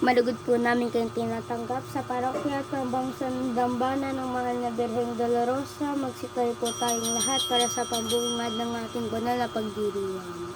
Malugod po namin kayong tinatanggap sa parokya at pambangsang dambana ng mahal na Birheng Dolorosa. Magsikay po tayong lahat para sa pambungad ng ating banal na pagdiriwang.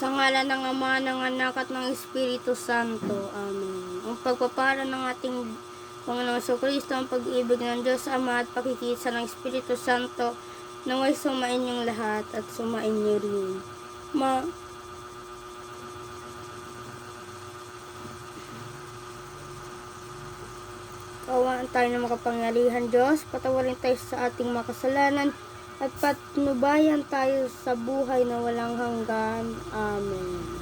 Sa ngalan ng Ama, ng Anak at ng Espiritu Santo. Amen. Ang pagpapala ng ating Panginoong Jesucristo, ang pag-ibig ng Diyos Ama at pakikisa ng Espiritu Santo naway sumain yung lahat at sumain niyo rin. Kawaan tayo ng makapangyarihan Diyos, patawarin tayo sa ating makasalanan at patnubayan tayo sa buhay na walang hanggan. Amen.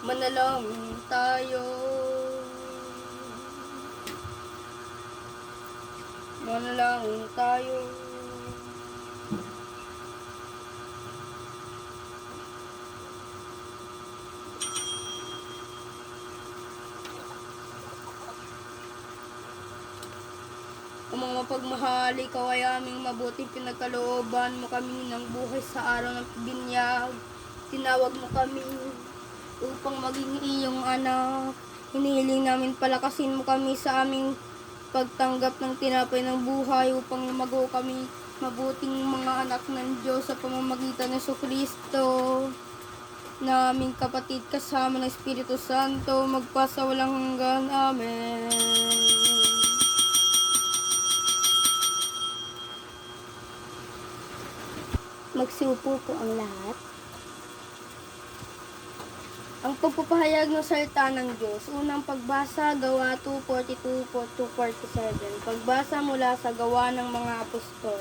Manalangin tayo. Manalangin tayo. Amang mapagmahal, ikaw ay aming mabuting pinagkalooban mo kami ng buhay sa araw ng binyag. Tinawag mo kami upang maging iyong anak. Hinihiling namin palakasin mo kami sa aming pagtanggap ng tinapay ng buhay upang lumago kami mabuting mga anak ng Diyos sa pamamagitan ng Jesucristo na aming kapatid kasama ng Espiritu Santo magpasawalang hanggan. Amen. Magsiupo po ang lahat. Ang pagpapahayag ng salita ng Diyos. Unang pagbasa, Gawa 2:42-2:47. Pagbasa mula sa Gawa ng mga Apostol.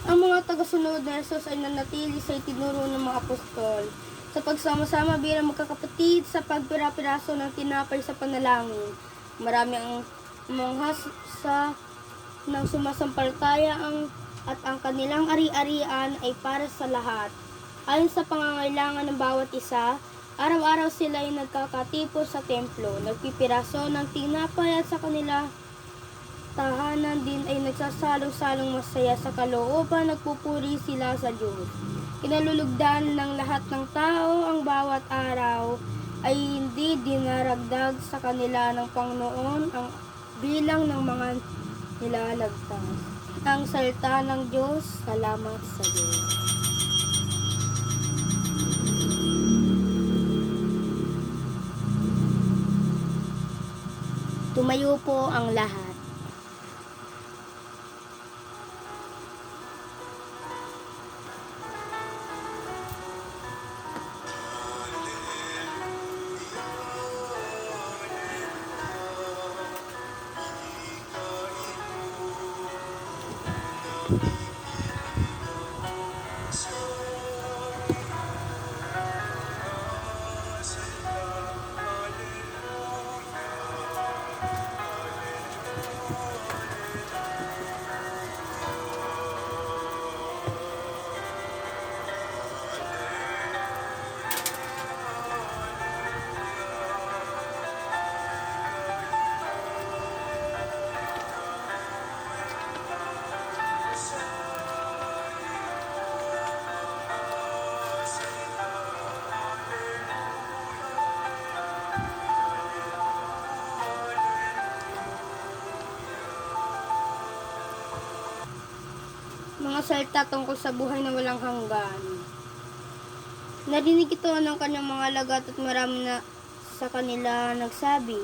Ang mga tagasunod na Jesus ay nanatili sa itinuro ng mga apostol sa pagsama-sama bilang magkakapatid sa pagpira-piraso ng tinapay sa panalangin. Marami ang umanghas ng sumasampalataya at ang kanilang ari-arian ay para sa lahat. Ayon sa pangangailangan ng bawat isa, araw-araw sila ay nagkakatipon sa templo, nagpipiraso ng tinapay at sa kanila tahanan din ay nagsasalong-salong masaya sa kalooban, nagpupuri sila sa Diyos. Kinalulugdan ng lahat ng tao ang bawat araw ay hindi dinaragdag sa kanila ng Panginoon ang bilang ng mga nilalagtas. Ang salita ng Diyos, salamat sa Diyos. Tumayo po ang lahat. Mga salita tungkol sa buhay na walang hanggan. Narinig ito ng kanyang mga alagad at marami na sa kanila nagsabi,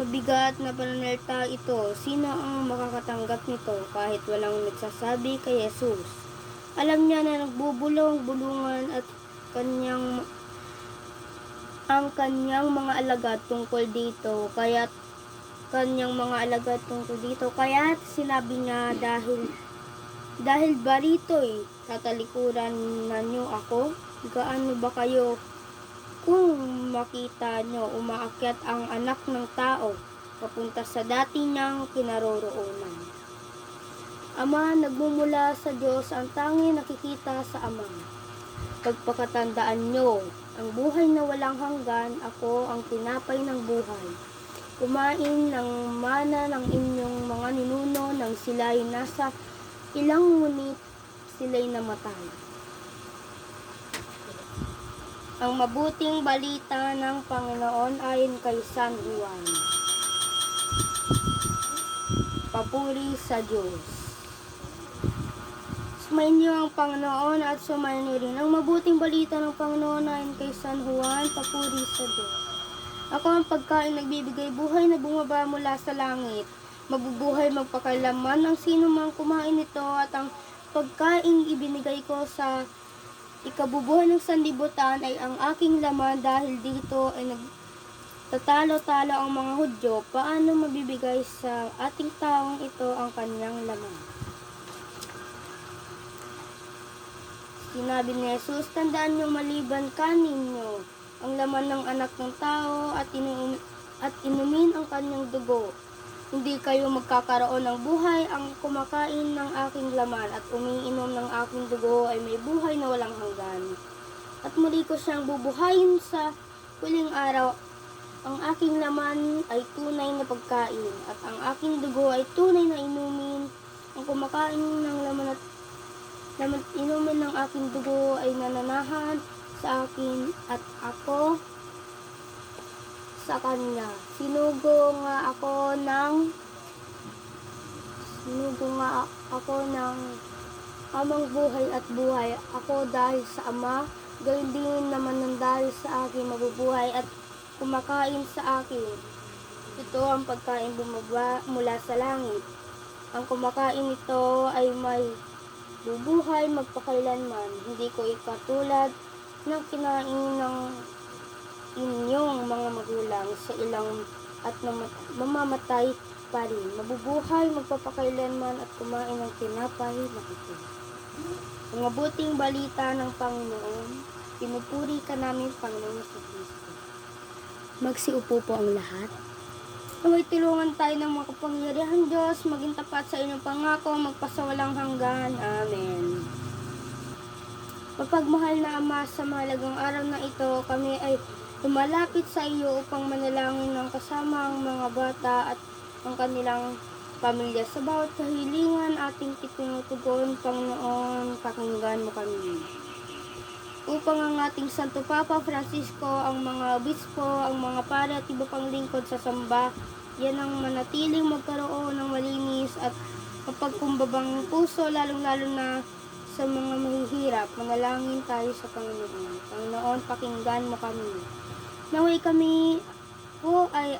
mabigat na pananalita ito, sino ang makakatanggap nito kahit walang nagsasabi kay Jesus? Alam niya na nagbubulong-bulungan at ang kanyang mga alagad tungkol dito, kaya't sinabi niya, dahil ba rito'y tatalikuran na niyo ako? Gaano ba kayo kung makita niyo umaakyat ang anak ng tao papunta sa dati niyang kinaroroonan? Ama, nagmumula sa Diyos ang tanging nakikita sa Ama. Pagpakatandaan niyo, ang buhay na walang hanggan, ako ang tinapay ng buhay. Kumain ng mana ng inyong mga ninuno nang sila'y nasa ilang ngunit sila'y namatay. Ang mabuting balita ng Panginoon ayon kay San Juan. Papuri sa Diyos. Sumayin niyo ang Panginoon at sumayin niyo rin ang mabuting balita ng Panginoon ayon kay San Juan. Papuri sa Diyos. Ako ang pagkain nagbibigay buhay na bumaba mula sa langit. Mabubuhay magpakailanman ang sino mang kumain nito, at ang pagkain ibinigay ko sa ikabubuhay ng sanlibutan ay ang aking laman. Dahil dito ay nagtatalo-talo ang mga Hudyo, paano mabibigay sa ating taong ito ang kanyang laman? Sinabi ni Jesus, tandaan niyo maliban kanin niyo ang laman ng anak ng tao at inumin ang kanyang dugo, hindi kayo magkakaroon ng buhay. Ang kumakain ng aking laman at umiinom ng aking dugo ay may buhay na walang hanggan, at muli ko siyang bubuhayin sa huling araw. Ang aking laman ay tunay na pagkain, at ang aking dugo ay tunay na inumin. Ang kumakain ng laman at inumin ng aking dugo ay nananahan sa akin, at ako sa kanya. Sinugo nga ako ng amang buhay at buhay ako dahil sa Ama, gayon din naman ng dahil sa akin mabubuhay at kumakain sa akin. Ito ang pagkain bumaba mula sa langit. Ang kumakain nito ay may bubuhay magpakailanman. Hindi ko ikatulad ng kinain ng inyong mga magulang sa ilang at mamamatay pa rin. Mabubuhay magpapakailanman at kumain ng tinapay na ito. Ang mabuting balita ng Panginoon, pinupuri ka namin, Panginoon sa Kristo. Magsiupo po ang lahat. Naway tulungan tayo ng mga kapangyarihan Diyos, maging tapat sa inyong pangako, magpasawalang hanggan. Amen. Mapagmahal na Ama, sa mahalagang araw na ito, kami ay lumalapit sa iyo upang manalangin ng kasama ang mga bata at ang kanilang pamilya. Sa bawat kahilingan ating tinutugon, Panginoon, pakinggan mo kami. Upang ang ating Santo Papa Francisco, ang mga obispo, ang mga pare at iba pang lingkod sa samba, yan ang manatiling magkaroon ng malinis at mapagkumbabang puso, lalong-lalo na sa mga mahihirap. Manalangin tayo sa Panginoon. Panginoon, pakinggan mo kami. Naway kami po ay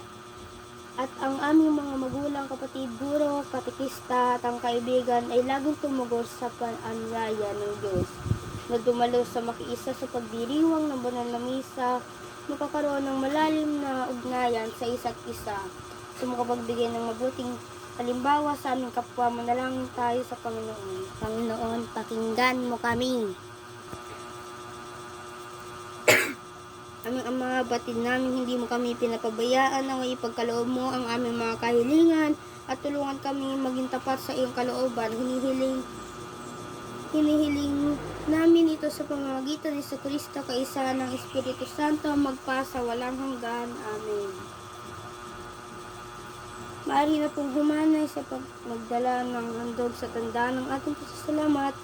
at ang aming mga magulang, kapatid, guro, katekista at ang kaibigan ay laging tumugos sa paanyaya ng Diyos na dumalo sa makiisa sa pagdiriwang ng banal na misa, makakaroon ng malalim na ugnayan sa isa't isa, sa makapagbigay ng mabuting halimbawa sa aming kapwa. Manalangin tayo sa Panginoon. Panginoon, pakinggan mo kami. Aming Ama, batid namin hindi mo kami pinapabayaan, naway ipagkaloob mo ang aming mga kahilingan at tulungan kami maging tapat sa iyong kalooban. Hinihiling namin ito sa pamamagitan ni Kristo, kaisa ng Espiritu Santo, magpasa walang hanggan. Amen. Maaari na pong humanay sa magdala ng handog sa tanda ng ating pasasalamat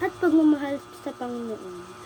at pagmamahal sa Panginoon.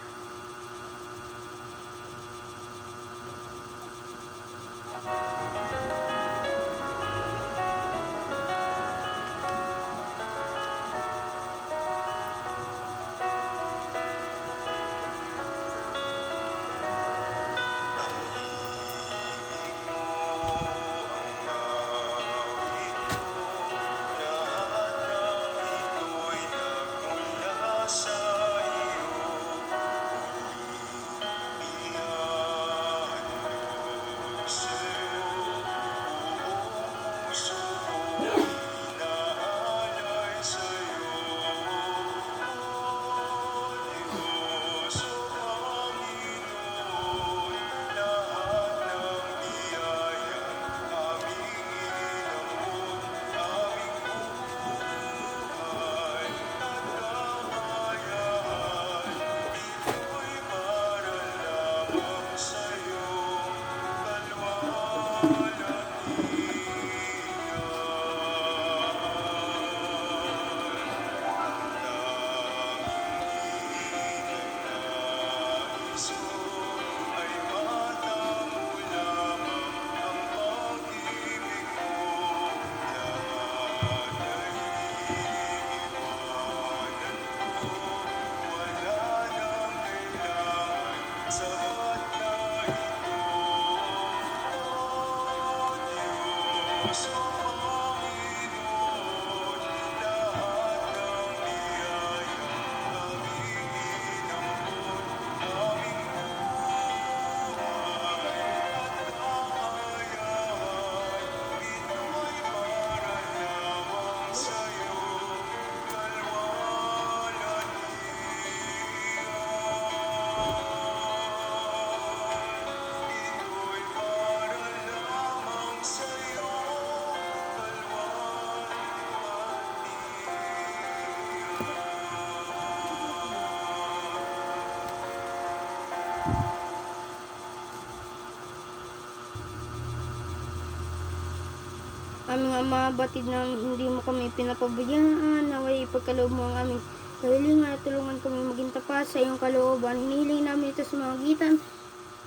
Aming Ama, batid na hindi mo kami pinapabayaan, naway ipagkaloob mo ang aming kahilingan at tulungan kami maging tapat sa iyong kalooban. Hinihiling namin ito sa magitan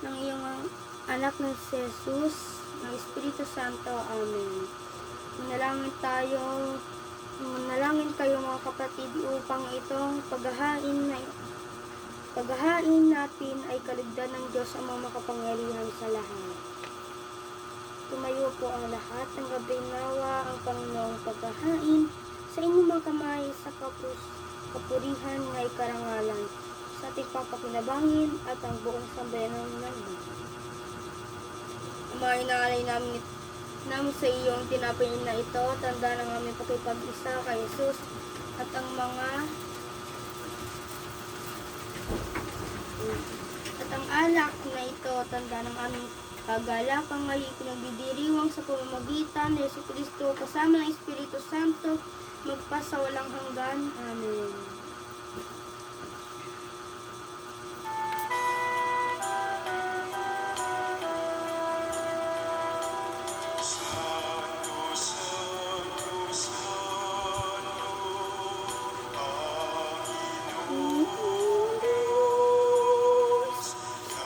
ng iyong anak na si Jesus, ng Espiritu Santo. Amen. Manalangin kayo mga kapatid upang itong paghahain natin ay kalugdan ng Diyos ang mga makapangyarihan sa lahat. Tumayo po ang lahat ng gabi, nawa ang Panginoong paghahain sa inyong mga kamay sa kapurihan ng karangalan sa ating papakinabangin at ang buong sambayanan ng mundo. Ama, inaalay namin sa iyong tinapay na ito, tanda ng aming pakipag-isa kay Jesus at ang alak na ito, tanda ng aming kagalakang ngayon pinagdidiriwang sa pamamagitan ni Jesucristo kasama ng Espiritu Santo, magpasa walang hanggan. Amen.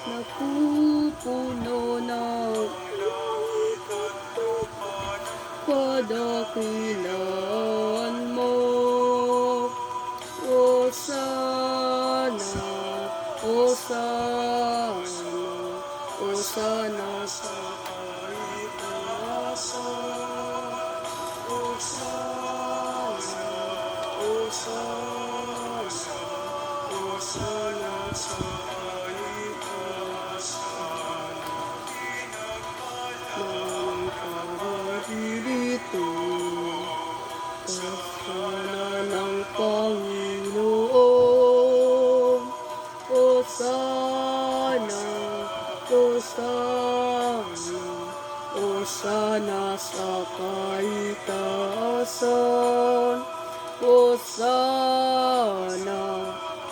Napupuno ng padakilan mo, Osana, Osana, Osana sa kaitaasan, Osana, Osana, Osana sa ng Espiritu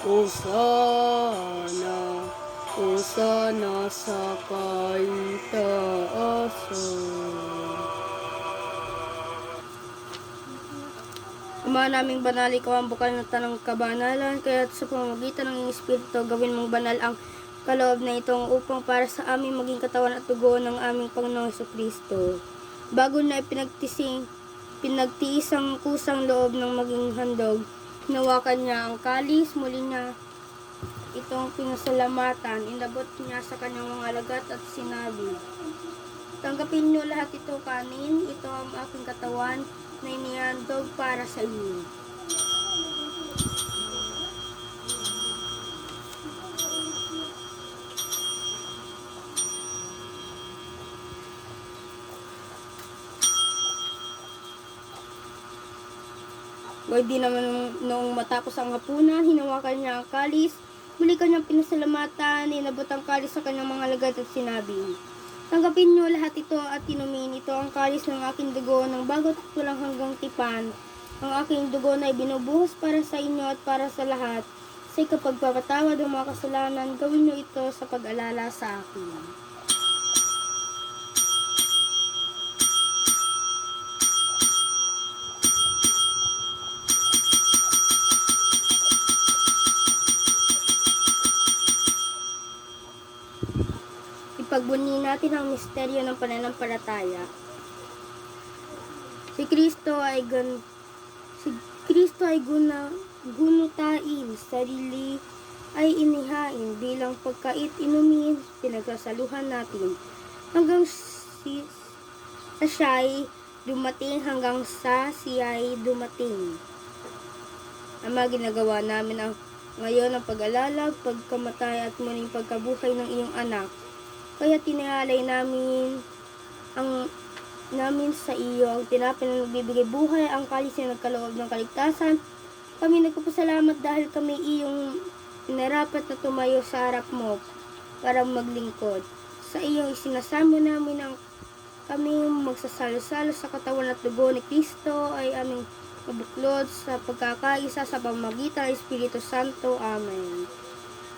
Hosana, Hosana sa kaitaasan. Ama naming banal, ikaw ang bukal ng tanang kabanalan, kaya sa pamamagitan ng iyong Espiritu, gawin mong banal ang kaloob na itong upang para sa aming maging katawan at dugo ng aming Panginoong Jesucristo. Bago na pinagtiis ang kusang loob ng maging handog, hinawakan niya ang kalis, muli niya itong pinasalamatan, inabot niya sa kanyang mga alagad at sinabi, tanggapin niyo lahat ito kanin, ito ang aking katawan na inihandog para sa inyo. Gayun din naman noong matapos ang hapunan, hinawakan niya ang kalis, muli kanyang pinasalamatan, inabot ang kalis sa kanyang mga alagad at sinabi, tanggapin niyo lahat ito at inumin, ito ang kalis ng aking dugo ng bagot at walang hanggang tipan. Ang aking dugo na ibinubuhos para sa inyo at para sa lahat. Sa ikapagpapatawad ng mga kasalanan, gawin niyo ito sa pag-alala sa akin. Ipagbunyi natin ang misteryo ng pananampalataya. Si Kristo ay gunutain, sarili ay inihain bilang pagkait inumin, pinagsasaluhan natin hanggang sa siya'y dumating, hanggang sa siya'y dumating. Ama, ginagawa namin ngayon ang pag-alala, pagkamatay at muling pagkabuhay ng iyong anak. Kaya tinihalay namin sa iyo ang tinapay na nagbibigay buhay, ang kalis na nagkaloob ng kaligtasan. Kami nagpapasalamat dahil kami iyong inarapat na tumayo sa harap mo para maglingkod. Sa iyong isinasamo namin ang kami magsasalo-salo sa katawan at dugo ni Kristo ay aming mabuklod sa pagkakaisa sa pamamagitan ng Espiritu Santo. Amen.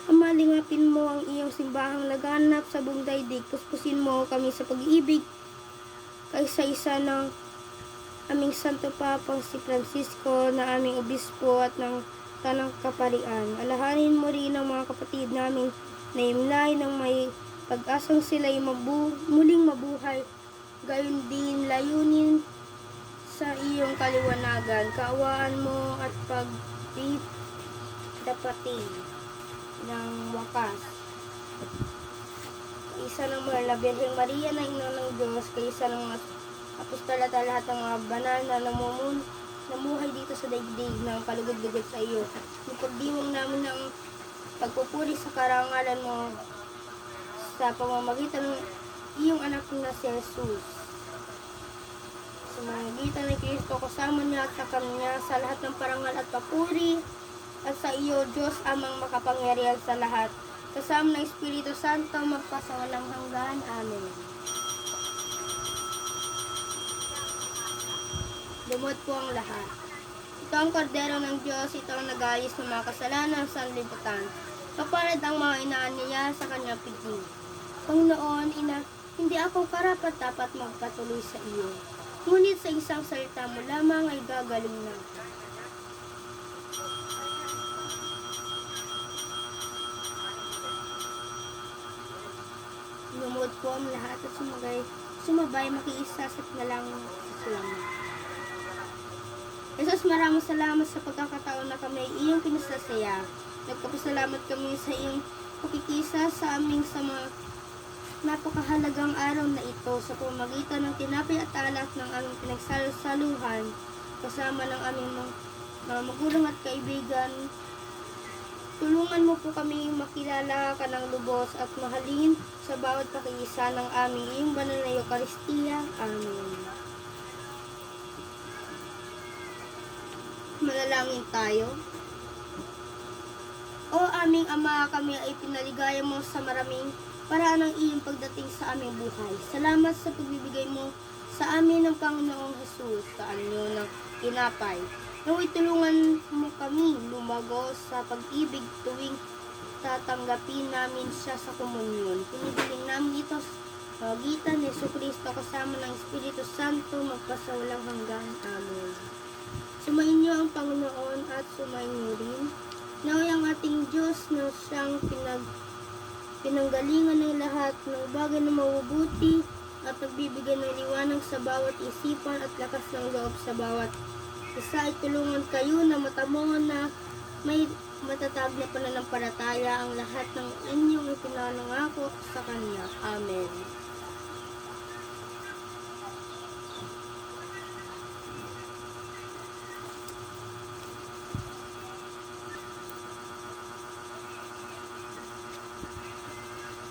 Ama, lingapin mo ang iyong simbahang laganap sa buong daigdig. Puspusin mo kami sa pag-ibig kaysa-isa ng aming Santo Papang si Francisco, na aming obispo at ng tanang kaparian. Alahanin mo rin ang mga kapatid naming naimlay ng may pag-asang sila'y muling mabuhay. Gayon din layunin sa iyong kaliwanagan, kaawaan mo at pagdapating ng wakas. Isa ng mga Birheng Maria na ina ng Diyos, kaysa ng mga apostol at lahat ng mga banal na namuhay dito sa daigdig ng kalugod-lugod sa iyo. Ipagdiwang namin ng pagpupuri sa karangalan mo sa pamamagitan ng iyong anak na si Jesus. Sa pamamagitan ni Kristo, kasama niya at sa kanya sa lahat ng parangal at papuri, at sa iyo, Diyos amang makapangyarihan sa lahat, kasama ng Espiritu Santo, magpasawalang hanggan. Amen. Lumod po ang lahat. Ito ang kordero ng Diyos, ito ang nag-ayos ng mga kasalanan sa sanlibutan. Kapalad ang mga inaaniya sa kanyang piging. Panginoon, Ina, hindi ako karapat-dapat magpatuloy sa iyo. Ngunit sa isang salita mo lamang ay gagaling na. Lumod po ang lahat at sumabay makiisa sa pinalangin sa salamat. Jesus, maraming salamat sa pagkakataon na kami iyong pinasasaya. Nagpapasalamat kami sa iyong pakikisa sa aming sa mga napakahalagang araw na ito sa pamamagitan ng tinapay at alak ng aming pinagsasaluhan kasama ng aming mga magulang at kaibigan. Tulungan mo po kami makilala ka ng lubos at mahalin sa bawat pakiisa ng aming iyong banal na Eucharistia. Amen. Manalangin tayo. O aming Ama, kami ay pinaligaya mo sa maraming paraan ng iyong pagdating sa aming buhay. Salamat sa pagbibigay mo sa amin ng Panginoong Jesus sa anyo ng tinapay Naway tulungan mo kami lumago sa pag-ibig tuwing tatanggapin namin siya sa komunyon. Pinipiling namin ito sa pagitan ni Jesucristo kasama ng Espiritu Santo magpasawalang hanggan. Amen. Sumayin niyo ang Panginoon at sumayin niyo rin. Naway ang ating Diyos na siyang pinanggalingan ng lahat ng bagay na mabubuti at nagbibigay ng liwanag sa bawat isipan at lakas ng loob sa bawat isa ay tulungan kayo na matamo na may matatag na pananampalataya ang lahat ng inyong ipinanangako sa Kanya. Amen.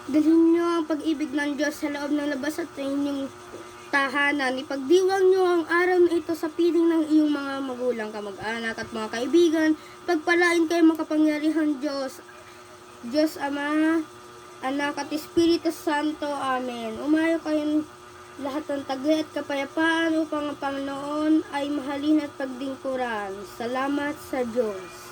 Dalhin niyo ang pag-ibig ng Diyos sa loob ng labas at inyong tahanan. Ipagdiwang niyo ang araw na ito sa piling ng iyong mga magulang, kamag-anak at mga kaibigan. Pagpalain kayo makapangyarihan Diyos, Diyos Ama, Anak at Espiritu Santo. Amen. Umayo kayong lahat ng taglay at kapayapaan upang ang Panginoon ay mahalin at pagdingkuran. Salamat sa Diyos.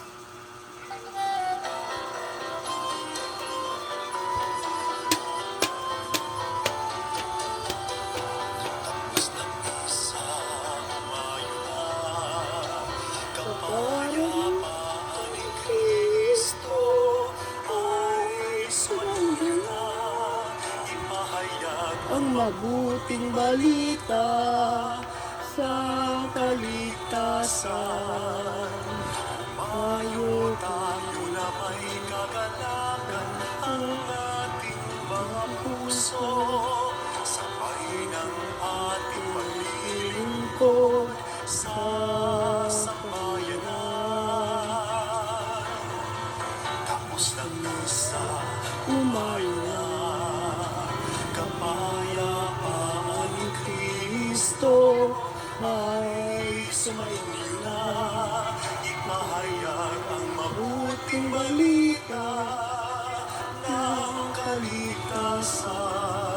Ang mabuting balita sa kaligtasan. Mayo tayo na may kagalakan ang ating mga puso. Sabay ng ating paglilingkod sa sambayanan. Tapos ng misa, umayo na. Kapayapaan ni Kristo ay sumainyo na. Ipahayag ang mabuting balita ng kaligtasan.